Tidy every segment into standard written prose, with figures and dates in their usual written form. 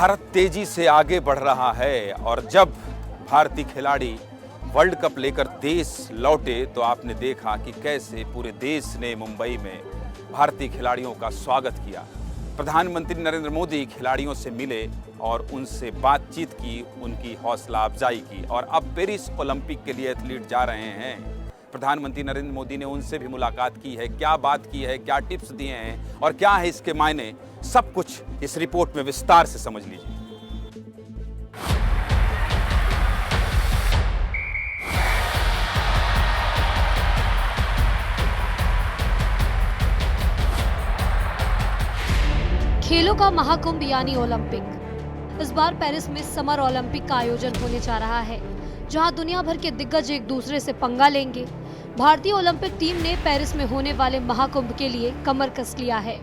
भारत तेजी से आगे बढ़ रहा है और जब भारतीय खिलाड़ी वर्ल्ड कप लेकर देश लौटे तो आपने देखा कि कैसे पूरे देश ने मुंबई में भारतीय खिलाड़ियों का स्वागत किया। प्रधानमंत्री नरेंद्र मोदी खिलाड़ियों से मिले और उनसे बातचीत की, उनकी हौसला अफजाई की और अब पेरिस ओलंपिक के लिए एथलीट जा रहे हैं। प्रधानमंत्री नरेंद्र मोदी ने उनसे भी मुलाकात की है, क्या बात की है, क्या टिप्स दिए हैं और क्या है इसके मायने, सब कुछ इस रिपोर्ट में विस्तार से समझ लीजिए। खेलों का महाकुंभ यानी ओलंपिक इस बार पेरिस में समर ओलंपिक का आयोजन होने जा रहा है, जहां दुनिया भर के दिग्गज एक दूसरे से पंगा लेंगे। भारतीय ओलंपिक टीम ने पेरिस में होने वाले महाकुंभ के लिए कमर कस लिया है।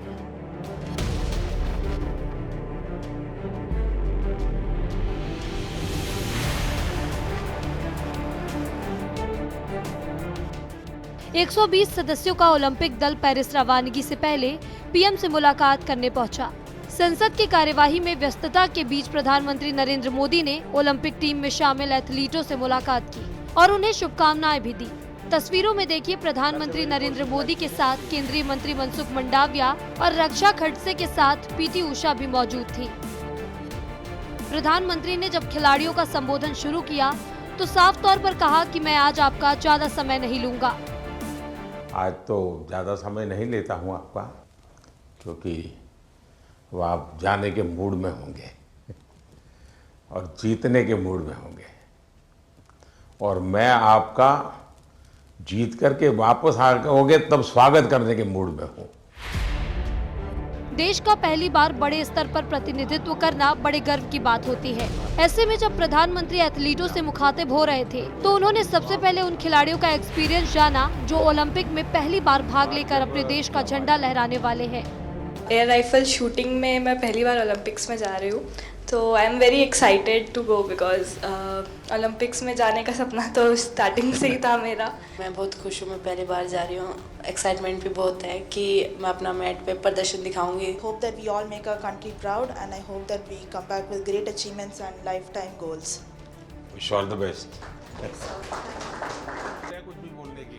एक 120 सदस्यों का ओलंपिक दल पेरिस रवानगी से पहले पीएम से मुलाकात करने पहुंचा। संसद की कार्यवाही में व्यस्तता के बीच प्रधानमंत्री नरेंद्र मोदी ने ओलंपिक टीम में शामिल एथलीटों से मुलाकात की और उन्हें शुभकामनाएं भी दी। तस्वीरों में देखिए, प्रधानमंत्री नरेंद्र मोदी के साथ केंद्रीय मंत्री मनसुख मंडाविया और रक्षा खड़से के साथ पीटी उषा भी मौजूद थी। प्रधानमंत्री ने जब खिलाड़ियों का संबोधन शुरू किया तो साफ तौर पर कहा कि मैं आज आपका ज्यादा समय नहीं लूंगा। आज तो ज़्यादा समय नहीं लेता हूँ आपका, क्योंकि वो आप जाने के मूड में होंगे और जीतने के मूड में होंगे और मैं आपका जीत करके वापस आओगे तब स्वागत करने के मूड में हूँ। देश का पहली बार बड़े स्तर पर प्रतिनिधित्व करना बड़े गर्व की बात होती है। ऐसे में जब प्रधानमंत्री एथलीटों से मुखातिब हो रहे थे तो उन्होंने सबसे पहले उन खिलाड़ियों का एक्सपीरियंस जाना जो ओलंपिक में पहली बार भाग लेकर अपने देश का झंडा लहराने वाले हैं। एयर राइफल शूटिंग में मैं पहली बार ओलंपिक्स में जा रही हूँ, तो I am very excited to go because Olympics में जाने का सपना तो स्टार्टिंग से ही था मेरा। मैं बहुत खुश हूँ, मैं पहली बार जा रही हूँ। एक्साइटमेंट भी बहुत है कि मैं अपना मैट पे प्रदर्शन दिखाऊंगी। Hope that we all make our country proud and I hope that we come back with great achievements and lifetime goals. Wish all the best.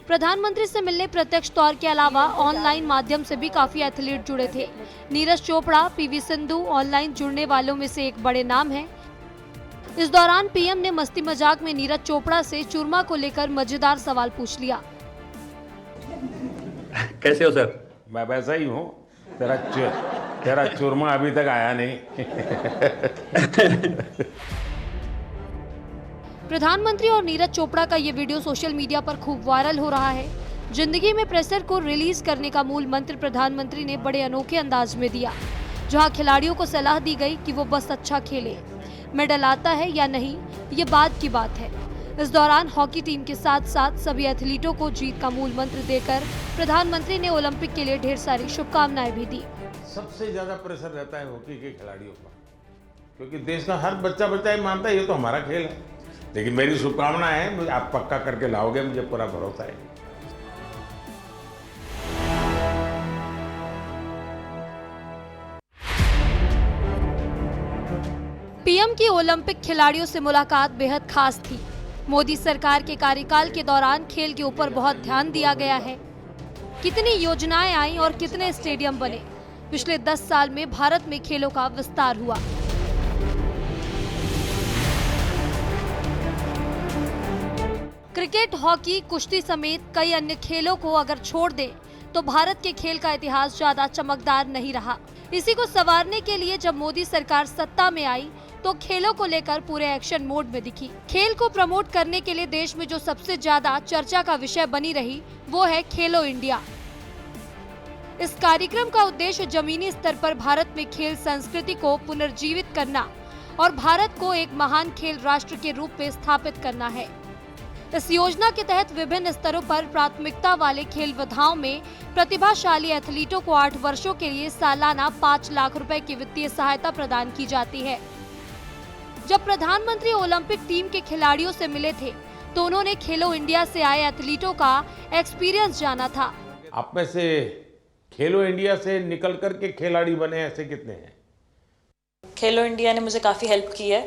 प्रधानमंत्री से मिलने प्रत्यक्ष तौर के अलावा ऑनलाइन माध्यम से भी काफी एथलीट जुड़े थे। नीरज चोपड़ा, पीवी सिंधु ऑनलाइन जुड़ने वालों में से एक बड़े नाम हैं। इस दौरान पीएम ने मस्ती मजाक में नीरज चोपड़ा से चूरमा को लेकर मजेदार सवाल पूछ लिया। कैसे हो सर? मैं वैसा ही हूँ, तेरा चूरमा अभी तक आया नहीं। प्रधानमंत्री और नीरज चोपड़ा का ये वीडियो सोशल मीडिया पर खूब वायरल हो रहा है। जिंदगी में प्रेशर को रिलीज करने का मूल मंत्र प्रधानमंत्री ने बड़े अनोखे अंदाज में दिया, जहां खिलाड़ियों को सलाह दी गई कि वो बस अच्छा खेले, मेडल आता है या नहीं ये बाद की बात है। इस दौरान हॉकी टीम के साथ साथ सभी एथलीटों को जीत का मूल मंत्र देकर प्रधानमंत्री ने ओलंपिक के लिए ढेर सारी शुभकामनाएं भी दी। सबसे ज्यादा प्रेशर रहता है हॉकी के खिलाड़ियों पर, क्योंकि देश का हर बच्चा ये मानता है ये तो हमारा खेल है। लेकिन मेरी शुभकामना है, आप पक्का करके लाओगे, मुझे पूरा भरोसा है। पीएम की ओलंपिक खिलाड़ियों से मुलाकात बेहद खास थी। मोदी सरकार के कार्यकाल के दौरान खेल के ऊपर बहुत ध्यान दिया गया है। कितनी योजनाएं आई और कितने स्टेडियम बने। पिछले 10 साल में भारत में खेलों का विस्तार हुआ। क्रिकेट, हॉकी, कुश्ती समेत कई अन्य खेलों को अगर छोड़ दें तो भारत के खेल का इतिहास ज्यादा चमकदार नहीं रहा। इसी को संवारने के लिए जब मोदी सरकार सत्ता में आई तो खेलों को लेकर पूरे एक्शन मोड में दिखी। खेल को प्रमोट करने के लिए देश में जो सबसे ज्यादा चर्चा का विषय बनी रही वो है खेलो इंडिया। इस कार्यक्रम का उद्देश्य जमीनी स्तर पर भारत में खेल संस्कृति को पुनर्जीवित करना और भारत को एक महान खेल राष्ट्र के रूप में स्थापित करना है। इस योजना के तहत विभिन्न स्तरों पर प्राथमिकता वाले खेल विधाओं में प्रतिभाशाली एथलीटों को 8 वर्षों के लिए सालाना 5 लाख रुपए की वित्तीय सहायता प्रदान की जाती है। जब प्रधानमंत्री ओलंपिक टीम के खिलाड़ियों से मिले थे तो उन्होंने खेलो इंडिया से आए एथलीटों का एक्सपीरियंस जाना था। आप में से खेलो इंडिया से निकल कर के खिलाड़ी बने ऐसे कितने हैं? खेलो इंडिया ने मुझे काफ़ी हेल्प की है।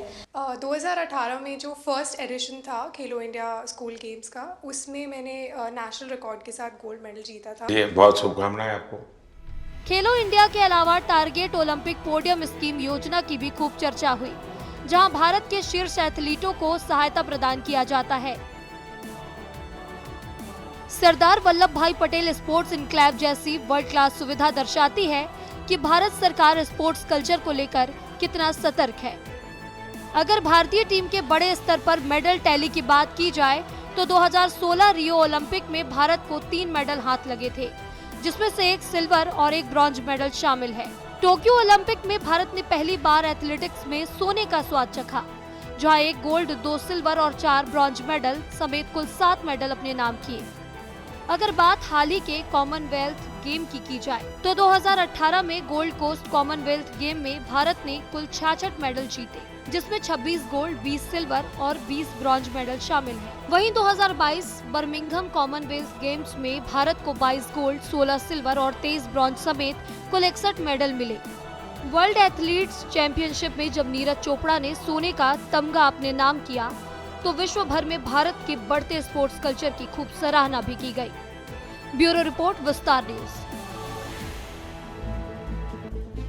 2018 में जो फर्स्ट एडिशन था खेलो इंडिया स्कूल गेम्स का, उसमें मैंने नेशनल रिकॉर्ड के साथ गोल्ड मेडल जीता था। ये बहुत शुभकामनाएं आपको। खेलो इंडिया के अलावा टारगेट ओलंपिक पोडियम स्कीम योजना की भी खूब चर्चा हुई, जहां भारत के शीर्ष एथलीटों को सहायता प्रदान किया जाता है। सरदार वल्लभ भाई पटेल स्पोर्ट्स इनक्लेव जैसी वर्ल्ड क्लास सुविधा दर्शाती है कि भारत सरकार स्पोर्ट्स कल्चर को लेकर कितना सतर्क है। अगर भारतीय टीम के बड़े स्तर पर मेडल टैली की बात की जाए तो 2016 रियो ओलंपिक में भारत को 3 मेडल हाथ लगे थे, जिसमें से 1 सिल्वर और 1 ब्रॉन्ज मेडल शामिल है। टोक्यो ओलंपिक में भारत ने पहली बार एथलेटिक्स में सोने का स्वाद चखा, जहां 1 गोल्ड, 2 सिल्वर और 4 ब्रॉन्ज मेडल समेत कुल 7 मेडल अपने नाम किए। अगर बात हाल ही के कॉमनवेल्थ गेम की जाए तो 2018 में गोल्ड कोस्ट कॉमनवेल्थ गेम में भारत ने कुल 66 मेडल जीते, जिसमें 26 गोल्ड, 20 सिल्वर और 20 ब्रॉन्ज मेडल शामिल हैं। वहीं 2022 बर्मिंघम कॉमनवेल्थ गेम्स में भारत को 22 गोल्ड, 16 सिल्वर और 23 ब्रॉन्ज समेत कुल 61 मेडल मिले। वर्ल्ड एथलीट्स चैंपियनशिप में जब नीरज चोपड़ा ने सोने का तमगा अपने नाम किया तो विश्व भर में भारत के बढ़ते स्पोर्ट्स कल्चर की खूब सराहना भी की गई। ब्यूरो रिपोर्ट, विस्तार न्यूज।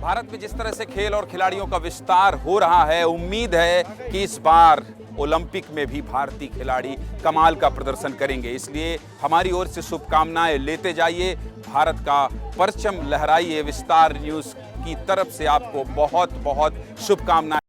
भारत में जिस तरह से खेल और खिलाड़ियों का विस्तार हो रहा है, उम्मीद है कि इस बार ओलंपिक में भी भारतीय खिलाड़ी कमाल का प्रदर्शन करेंगे। इसलिए हमारी ओर से शुभकामनाएं लेते जाइए, भारत का परचम लहराइए। विस्तार न्यूज की तरफ से आपको बहुत बहुत शुभकामनाएं।